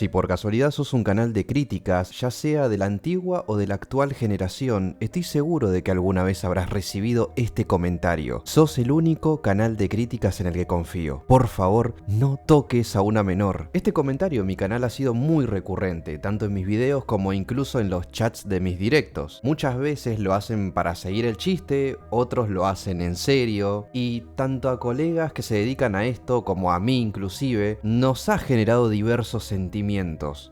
Si por casualidad sos un canal de críticas, ya sea de la antigua o de la actual generación, estoy seguro de que alguna vez habrás recibido este comentario. Sos el único canal de críticas en el que confío. Por favor, no toques a una menor. Este comentario en mi canal ha sido muy recurrente, tanto en mis videos como incluso en los chats de mis directos. Muchas veces lo hacen para seguir el chiste, otros lo hacen en serio, y tanto a colegas que se dedican a esto como a mí inclusive, nos ha generado diversos sentimientos.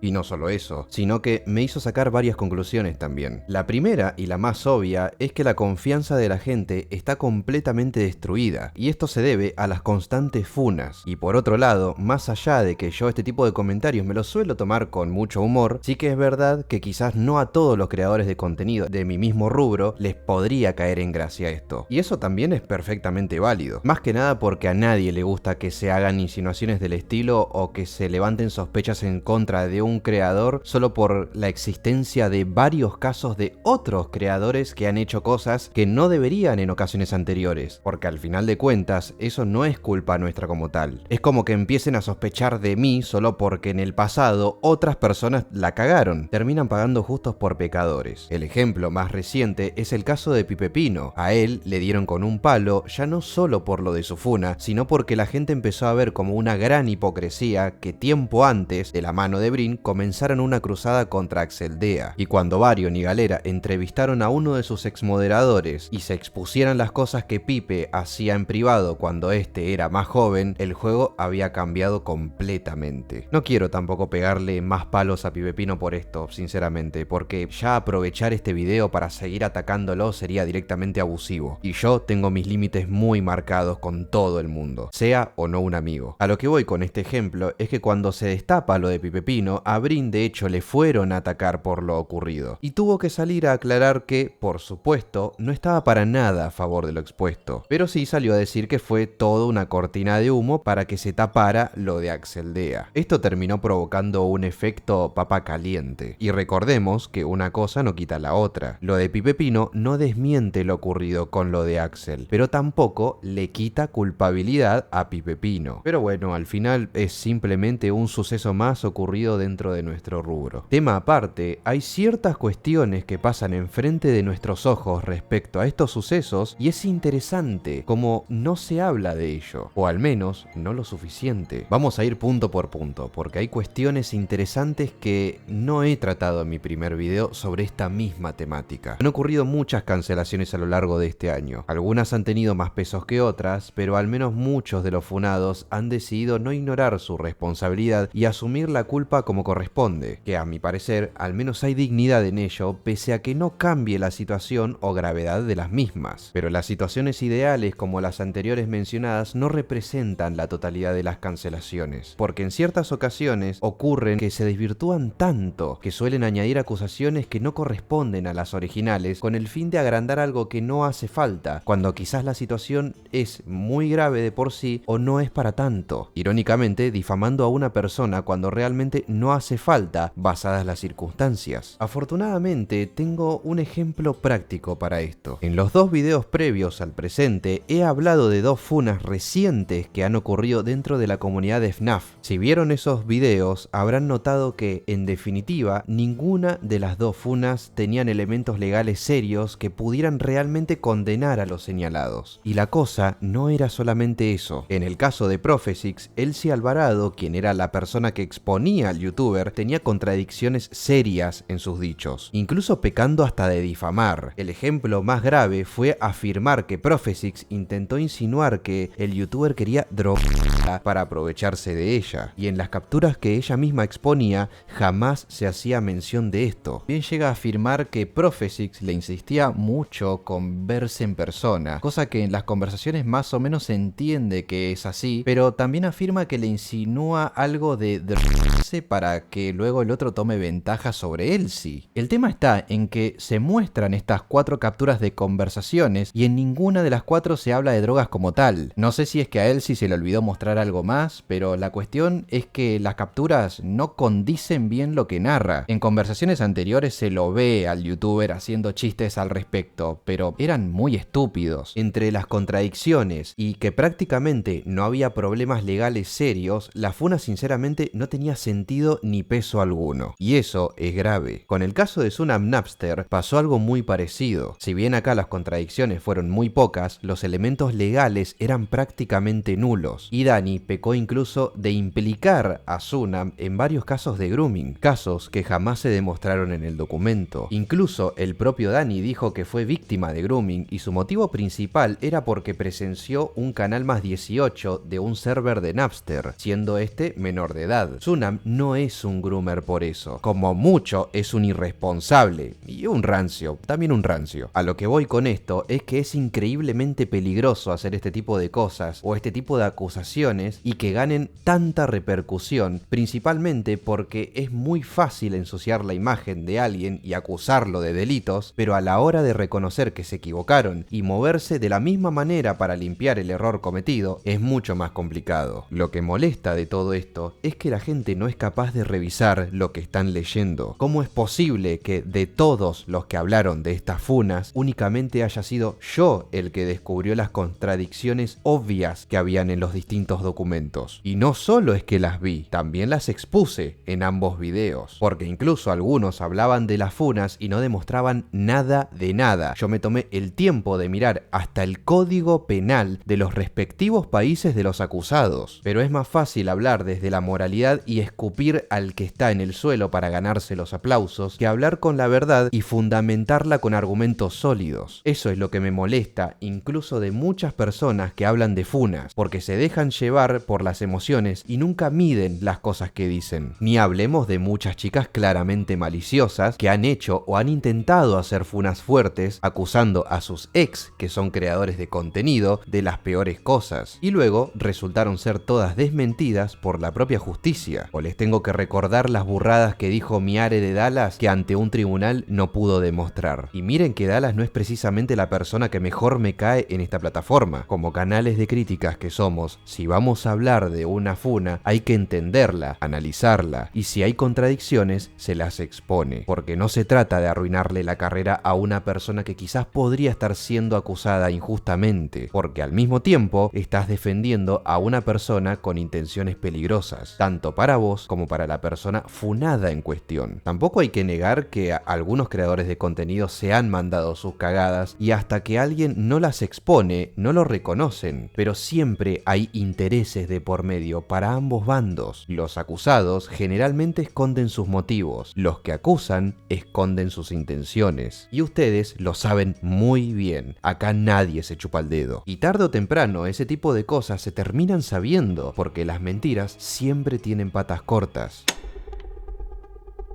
Y no solo eso, sino que me hizo sacar varias conclusiones también. La primera y la más obvia es que la confianza de la gente está completamente destruida, y esto se debe a las constantes funas. Y por otro lado, más allá de que yo este tipo de comentarios me los suelo tomar con mucho humor, sí que es verdad que quizás no a todos los creadores de contenido de mi mismo rubro les podría caer en gracia esto. Y eso también es perfectamente válido. Más que nada porque a nadie le gusta que se hagan insinuaciones del estilo o que se levanten sospechas en contra de un creador solo por la existencia de varios casos de otros creadores que han hecho cosas que no deberían en ocasiones anteriores. Porque al final de cuentas, eso no es culpa nuestra como tal. Es como que empiecen a sospechar de mí solo porque en el pasado otras personas la cagaron. Terminan pagando justos por pecadores. El ejemplo más reciente es el caso de Pipe Pino. A él le dieron con un palo ya no solo por lo de su funa, sino porque la gente empezó a ver como una gran hipocresía que tiempo antes, de la mano de Brin, comenzaron una cruzada contra Axeldea. Y cuando Varion y Galera entrevistaron a uno de sus exmoderadores y se expusieran las cosas que Pipe hacía en privado cuando este era más joven, el juego había cambiado completamente. No quiero tampoco pegarle más palos a Pipe Pino por esto, sinceramente, porque ya aprovechar este video para seguir atacándolo sería directamente abusivo. Y yo tengo mis límites muy marcados con todo el mundo, sea o no un amigo. A lo que voy con este ejemplo es que cuando se destapa lo de Pipe Pino, a Brin de hecho le fueron a atacar por lo ocurrido. Y tuvo que salir a aclarar que, por supuesto, no estaba para nada a favor de lo expuesto. Pero sí salió a decir que fue toda una cortina de humo para que se tapara lo de Axeldea. Esto terminó provocando un efecto papa caliente. Y recordemos que una cosa no quita la otra. Lo de Pipe Pino no desmiente lo ocurrido con lo de Axel, pero tampoco le quita culpabilidad a Pipe Pino. Pero bueno, al final es simplemente un suceso más ocurrido dentro de nuestro rubro. Tema aparte, hay ciertas cuestiones que pasan enfrente de nuestros ojos respecto a estos sucesos y es interesante como no se habla de ello, o al menos no lo suficiente. Vamos a ir punto por punto, porque hay cuestiones interesantes que no he tratado en mi primer video sobre esta misma temática. Han ocurrido muchas cancelaciones a lo largo de este año. Algunas han tenido más pesos que otras, pero al menos muchos de los funados han decidido no ignorar su responsabilidad y asumir la culpa como corresponde, que a mi parecer al menos hay dignidad en ello, pese a que no cambie la situación o gravedad de las mismas. Pero las situaciones ideales como las anteriores mencionadas no representan la totalidad de las cancelaciones, porque en ciertas ocasiones ocurren que se desvirtúan tanto que suelen añadir acusaciones que no corresponden a las originales con el fin de agrandar algo que no hace falta, cuando quizás la situación es muy grave de por sí o no es para tanto. Irónicamente, difamando a una persona cuando realmente no hace falta, basadas las circunstancias. Afortunadamente, tengo un ejemplo práctico para esto. En los dos videos previos al presente, he hablado de dos funas recientes que han ocurrido dentro de la comunidad de FNAF. Si vieron esos videos, habrán notado que, en definitiva, ninguna de las dos funas tenían elementos legales serios que pudieran realmente condenar a los señalados. Y la cosa no era solamente eso. En el caso de Profesix, Elsie Alvarado, quien era la persona que exponía al youtuber, tenía contradicciones serias en sus dichos, incluso pecando hasta de difamar. El ejemplo más grave fue afirmar que Profesix intentó insinuar que el youtuber quería drogarla para aprovecharse de ella, y en las capturas que ella misma exponía jamás se hacía mención de esto. Bien llega a afirmar que Profesix le insistía mucho con verse en persona, cosa que en las conversaciones más o menos se entiende que es así, pero también afirma que le insinúa algo de drogarse para que luego el otro tome ventaja sobre Elsie. El tema está en que se muestran estas 4 capturas de conversaciones y en ninguna de las 4 se habla de drogas como tal. No sé si es que a Elsie se le olvidó mostrar algo más, pero la cuestión es que las capturas no condicen bien lo que narra. En conversaciones anteriores se lo ve al youtuber haciendo chistes al respecto, pero eran muy estúpidos. Entre las contradicciones y que prácticamente no había problemas legales serios, la funa sinceramente no tenía sentido ni peso alguno. Y eso es grave. Con el caso de Sunam Napster pasó algo muy parecido. Si bien acá las contradicciones fueron muy pocas, los elementos legales eran prácticamente nulos. Y Dani pecó incluso de implicar a Sunam en varios casos de grooming, casos que jamás se demostraron en el documento. Incluso el propio Dani dijo que fue víctima de grooming y su motivo principal era porque presenció un canal más 18 de un server de Napster, siendo este menor de edad. Sunam no es un groomer por eso, como mucho es un irresponsable y un rancio, también un rancio. A lo que voy con esto es que es increíblemente peligroso hacer este tipo de cosas o este tipo de acusaciones y que ganen tanta repercusión, principalmente porque es muy fácil ensuciar la imagen de alguien y acusarlo de delitos, pero a la hora de reconocer que se equivocaron y moverse de la misma manera para limpiar el error cometido es mucho más complicado. Lo que molesta de todo esto es que la gente no es capaz de revisar lo que están leyendo. ¿Cómo es posible que de todos los que hablaron de estas funas únicamente haya sido yo el que descubrió las contradicciones obvias que habían en los distintos documentos? Y no solo es que las vi, también las expuse en ambos videos, porque incluso algunos hablaban de las funas y no demostraban nada de nada. Yo me tomé el tiempo de mirar hasta el código penal de los respectivos países de los acusados, pero es más fácil hablar desde la moralidad y escupir al que está en el suelo para ganarse los aplausos que hablar con la verdad y fundamentarla con argumentos sólidos. Eso es lo que me molesta incluso de muchas personas que hablan de funas, porque se dejan llevar por las emociones y nunca miden las cosas que dicen. Ni hablemos de muchas chicas claramente maliciosas que han hecho o han intentado hacer funas fuertes acusando a sus ex, que son creadores de contenido, de las peores cosas, y luego resultaron ser todas desmentidas por la propia justicia. O les tengo que recordar las burradas que dijo Miare de Dallas que ante un tribunal no pudo demostrar. Y miren que Dallas no es precisamente la persona que mejor me cae en esta plataforma. Como canales de críticas que somos, si vamos a hablar de una funa, hay que entenderla, analizarla, y si hay contradicciones, se las expone, porque no se trata de arruinarle la carrera a una persona que quizás podría estar siendo acusada injustamente, porque al mismo tiempo estás defendiendo a una persona con intenciones peligrosas, tanto para vos como para la persona funada en cuestión. Tampoco hay que negar que algunos creadores de contenido se han mandado sus cagadas y hasta que alguien no las expone, no lo reconocen, pero siempre hay intereses de por medio para ambos bandos. Los acusados generalmente esconden sus motivos, los que acusan esconden sus intenciones, y ustedes lo saben muy bien. Acá nadie se chupa el dedo, y tarde o temprano ese tipo de cosas se terminan sabiendo, porque las mentiras siempre tienen patas cortas.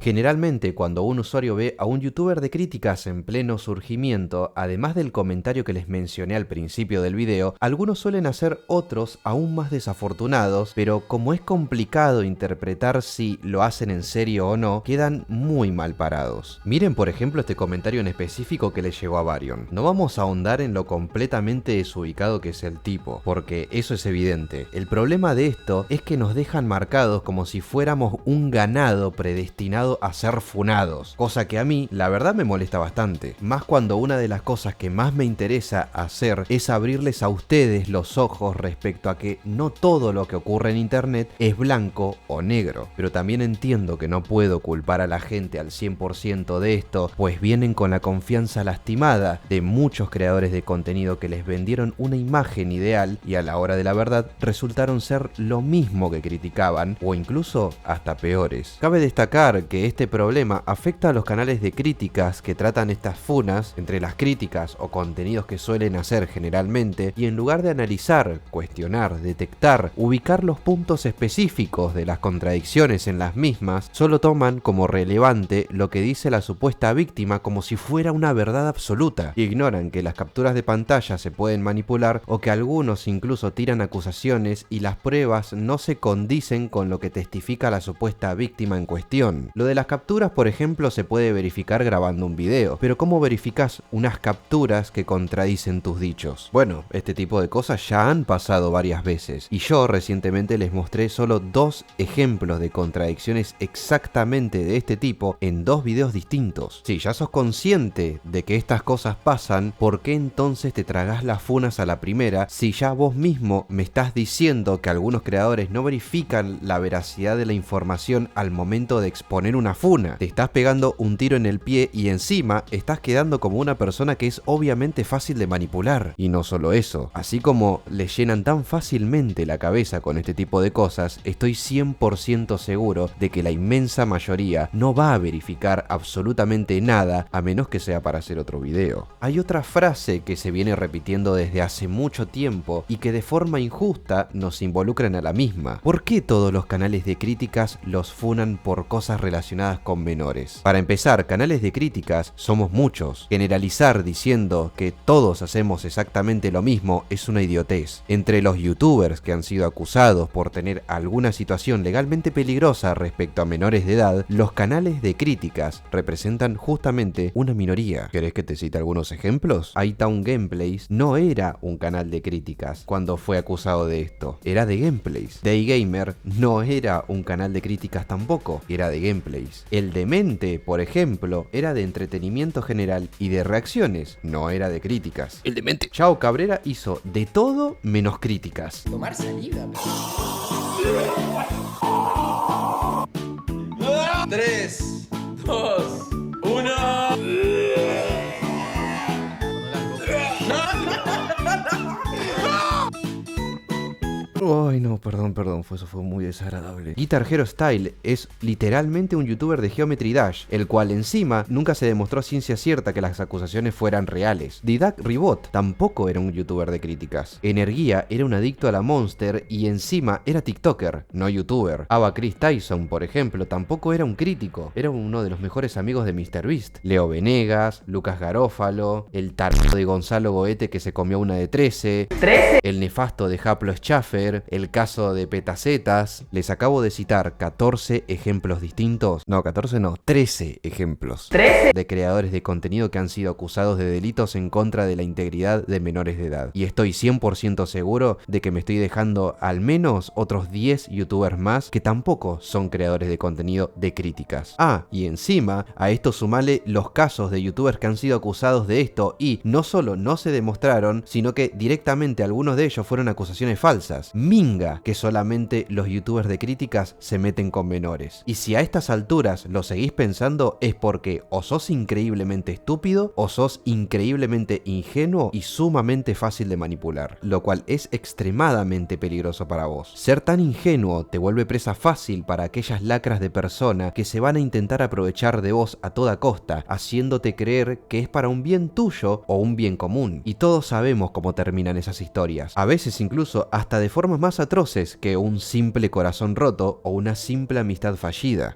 Generalmente, cuando un usuario ve a un youtuber de críticas en pleno surgimiento, además del comentario que les mencioné al principio del video, algunos suelen hacer otros aún más desafortunados, pero como es complicado interpretar si lo hacen en serio o no, quedan muy mal parados. Miren por ejemplo este comentario en específico que le llegó a Varion. No vamos a ahondar en lo completamente desubicado que es el tipo, porque eso es evidente. El problema de esto es que nos dejan marcados como si fuéramos un ganado predestinado a ser funados, cosa que a mí la verdad me molesta bastante, más cuando una de las cosas que más me interesa hacer es abrirles a ustedes los ojos respecto a que no todo lo que ocurre en internet es blanco o negro, pero también entiendo que no puedo culpar a la gente al 100% de esto, pues vienen con la confianza lastimada de muchos creadores de contenido que les vendieron una imagen ideal y a la hora de la verdad resultaron ser lo mismo que criticaban o incluso hasta peores. Cabe destacar que este problema afecta a los canales de críticas que tratan estas funas entre las críticas o contenidos que suelen hacer generalmente, y en lugar de analizar, cuestionar, detectar, ubicar los puntos específicos de las contradicciones en las mismas, solo toman como relevante lo que dice la supuesta víctima como si fuera una verdad absoluta. Ignoran que las capturas de pantalla se pueden manipular o que algunos incluso tiran acusaciones y las pruebas no se condicen con lo que testifica la supuesta víctima en cuestión. Lo Lo de las capturas, por ejemplo, se puede verificar grabando un video, pero ¿cómo verificás unas capturas que contradicen tus dichos? Bueno, este tipo de cosas ya han pasado varias veces, y yo recientemente les mostré solo 2 ejemplos de contradicciones exactamente de este tipo en 2 videos distintos. Si ya sos consciente de que estas cosas pasan, ¿por qué entonces te tragás las funas a la primera si ya vos mismo me estás diciendo que algunos creadores no verifican la veracidad de la información al momento de exponer una funa? Te estás pegando un tiro en el pie y encima estás quedando como una persona que es obviamente fácil de manipular. Y no solo eso, así como le llenan tan fácilmente la cabeza con este tipo de cosas, estoy 100% seguro de que la inmensa mayoría no va a verificar absolutamente nada a menos que sea para hacer otro video. Hay otra frase que se viene repitiendo desde hace mucho tiempo y que de forma injusta nos involucran a la misma. ¿Por qué todos los canales de críticas los funan por cosas relacionadas con menores? Para empezar, canales de críticas somos muchos. Generalizar diciendo que todos hacemos exactamente lo mismo es una idiotez. Entre los youtubers que han sido acusados por tener alguna situación legalmente peligrosa respecto a menores de edad, los canales de críticas representan justamente una minoría. ¿Querés que te cite algunos ejemplos? iTown Gameplays no era un canal de críticas cuando fue acusado de esto, era de gameplays. Daygamer no era un canal de críticas tampoco, era de gameplays. El Demente, por ejemplo, era de entretenimiento general y de reacciones, no era de críticas. El Demente. Chao Cabrera hizo de todo menos críticas. Tomar saliva. 3, 2, 1. Ay no, perdón, eso fue muy desagradable. Guitar Hero Style es literalmente un youtuber de Geometry Dash, el cual encima nunca se demostró a ciencia cierta que las acusaciones fueran reales. Didac Ribot tampoco era un youtuber de críticas. Energía era un adicto a la Monster y encima era tiktoker, no youtuber. Ava Chris Tyson, por ejemplo, tampoco era un crítico, era uno de los mejores amigos de MrBeast. Leo Venegas, Lucas Garófalo, el tarado de Gonzalo Goete que se comió una de 13, el nefasto de Haplo Schaffer, el caso de Petacetas. Les acabo de citar 14 ejemplos distintos. No, 14 no, 13 ejemplos. ¿13? De creadores de contenido que han sido acusados de delitos en contra de la integridad de menores de edad. Y estoy 100% seguro de que me estoy dejando al menos otros 10 youtubers más que tampoco son creadores de contenido de críticas. Ah, y encima a esto sumale los casos de youtubers que han sido acusados de esto y no solo no se demostraron, sino que directamente algunos de ellos fueron acusaciones falsas. Minga que solamente los youtubers de críticas se meten con menores. Y si a estas alturas lo seguís pensando es porque o sos increíblemente estúpido o sos increíblemente ingenuo y sumamente fácil de manipular, lo cual es extremadamente peligroso para vos. Ser tan ingenuo te vuelve presa fácil para aquellas lacras de persona que se van a intentar aprovechar de vos a toda costa, haciéndote creer que es para un bien tuyo o un bien común. Y todos sabemos cómo terminan esas historias, a veces incluso hasta de formas más atroces que un simple corazón roto o una simple amistad fallida.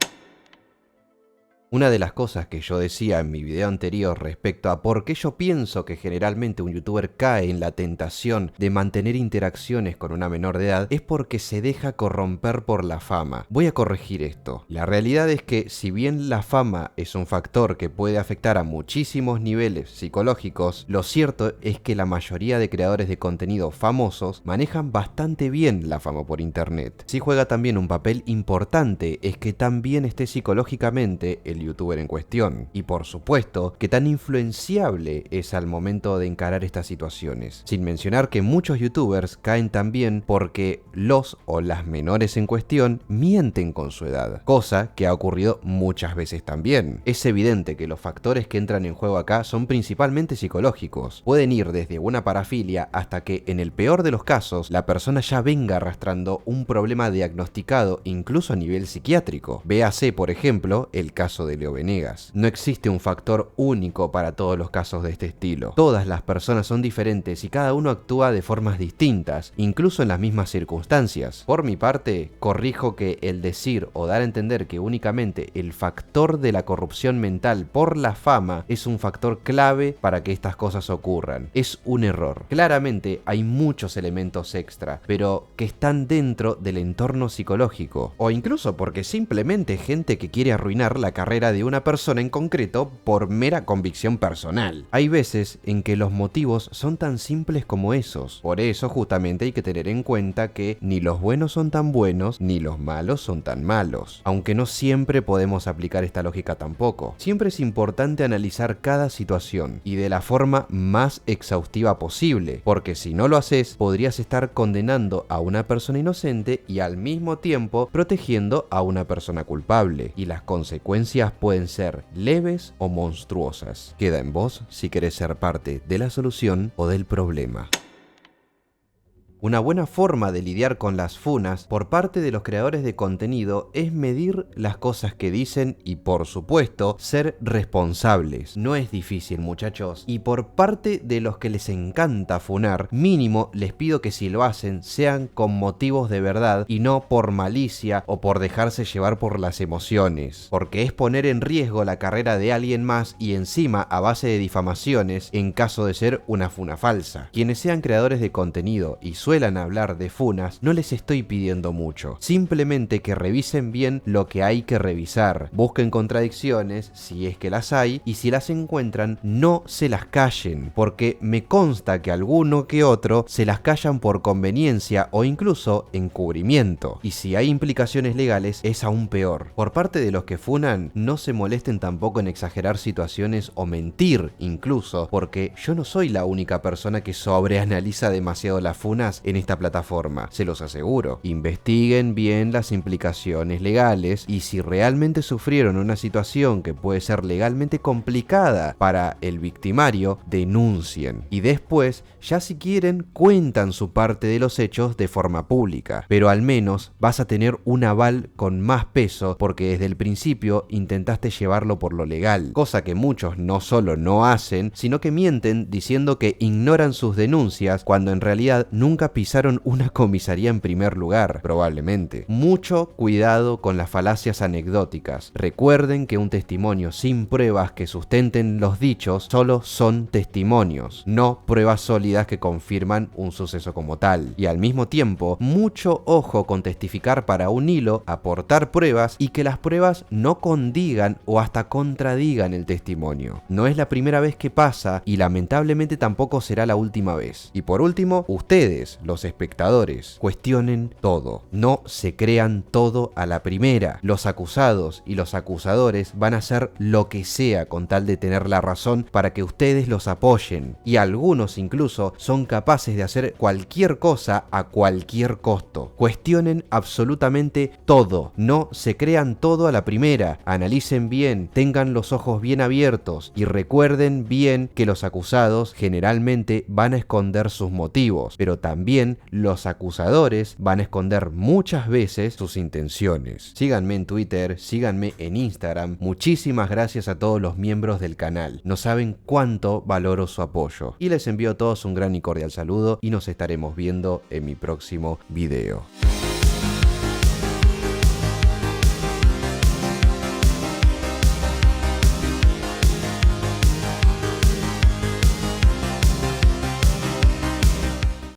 Una de las cosas que yo decía en mi video anterior respecto a por qué yo pienso que generalmente un youtuber cae en la tentación de mantener interacciones con una menor de edad es porque se deja corromper por la fama. Voy a corregir esto. La realidad es que si bien la fama es un factor que puede afectar a muchísimos niveles psicológicos, lo cierto es que la mayoría de creadores de contenido famosos manejan bastante bien la fama por internet. Sí juega también un papel importante es que también esté psicológicamente el youtuber en cuestión. Y por supuesto que tan influenciable es al momento de encarar estas situaciones. Sin mencionar que muchos youtubers caen también porque los o las menores en cuestión mienten con su edad, cosa que ha ocurrido muchas veces también. Es evidente que los factores que entran en juego acá son principalmente psicológicos. Pueden ir desde una parafilia hasta que, en el peor de los casos, la persona ya venga arrastrando un problema diagnosticado incluso a nivel psiquiátrico. Véase, por ejemplo, el caso de de Leo Venegas. No existe un factor único para todos los casos de este estilo. Todas las personas son diferentes y cada uno actúa de formas distintas, incluso en las mismas circunstancias. Por mi parte, corrijo que el decir o dar a entender que únicamente el factor de la corrupción mental por la fama es un factor clave para que estas cosas ocurran. Es un error. Claramente hay muchos elementos extra, pero que están dentro del entorno psicológico, o incluso porque simplemente gente que quiere arruinar la carrera de una persona en concreto por mera convicción personal. Hay veces en que los motivos son tan simples como esos. Por eso justamente hay que tener en cuenta que ni los buenos son tan buenos, ni los malos son tan malos. Aunque no siempre podemos aplicar esta lógica tampoco. Siempre es importante analizar cada situación y de la forma más exhaustiva posible, porque si no lo haces, podrías estar condenando a una persona inocente y al mismo tiempo protegiendo a una persona culpable, y las consecuencias pueden ser leves o monstruosas. Queda en vos si querés ser parte de la solución o del problema. Una buena forma de lidiar con las funas por parte de los creadores de contenido es medir las cosas que dicen y, por supuesto, ser responsables. No es difícil, muchachos. Y por parte de los que les encanta funar, mínimo les pido que si lo hacen sean con motivos de verdad y no por malicia o por dejarse llevar por las emociones. Porque es poner en riesgo la carrera de alguien más y encima a base de difamaciones en caso de ser una funa falsa. Quienes sean creadores de contenido y suelan hablar de funas, no les estoy pidiendo mucho. Simplemente que revisen bien lo que hay que revisar. Busquen contradicciones, si es que las hay, y si las encuentran, no se las callen, porque me consta que alguno que otro se las callan por conveniencia o incluso encubrimiento. Y si hay implicaciones legales, es aún peor. Por parte de los que funan, no se molesten tampoco en exagerar situaciones o mentir incluso, porque yo no soy la única persona que sobreanaliza demasiado las funas en esta plataforma, se los aseguro. Investiguen bien las implicaciones legales y si realmente sufrieron una situación que puede ser legalmente complicada para el victimario, denuncien. Y después, ya si quieren, cuentan su parte de los hechos de forma pública. Pero al menos vas a tener un aval con más peso porque desde el principio intentaste llevarlo por lo legal. Cosa que muchos no solo no hacen, sino que mienten diciendo que ignoran sus denuncias cuando en realidad nunca pisaron una comisaría en primer lugar, probablemente. Mucho cuidado con las falacias anecdóticas. Recuerden que un testimonio sin pruebas que sustenten los dichos solo son testimonios, no pruebas sólidas que confirman un suceso como tal. Y al mismo tiempo, mucho ojo con testificar para un hilo, aportar pruebas y que las pruebas no condigan o hasta contradigan el testimonio. No es la primera vez que pasa y lamentablemente tampoco será la última vez. Y por último, ustedes, los espectadores, cuestionen todo. No se crean todo a la primera. Los acusados y los acusadores van a hacer lo que sea con tal de tener la razón para que ustedes los apoyen. Y algunos incluso son capaces de hacer cualquier cosa a cualquier costo. Cuestionen absolutamente todo. No se crean todo a la primera. Analicen bien, tengan los ojos bien abiertos y recuerden bien que los acusados generalmente van a esconder sus motivos, pero también los acusadores van a esconder muchas veces sus intenciones. Síganme en Twitter, síganme en Instagram. Muchísimas gracias a todos los miembros del canal. No saben cuánto valoro su apoyo. Y les envío a todos un gran y cordial saludo y nos estaremos viendo en mi próximo video.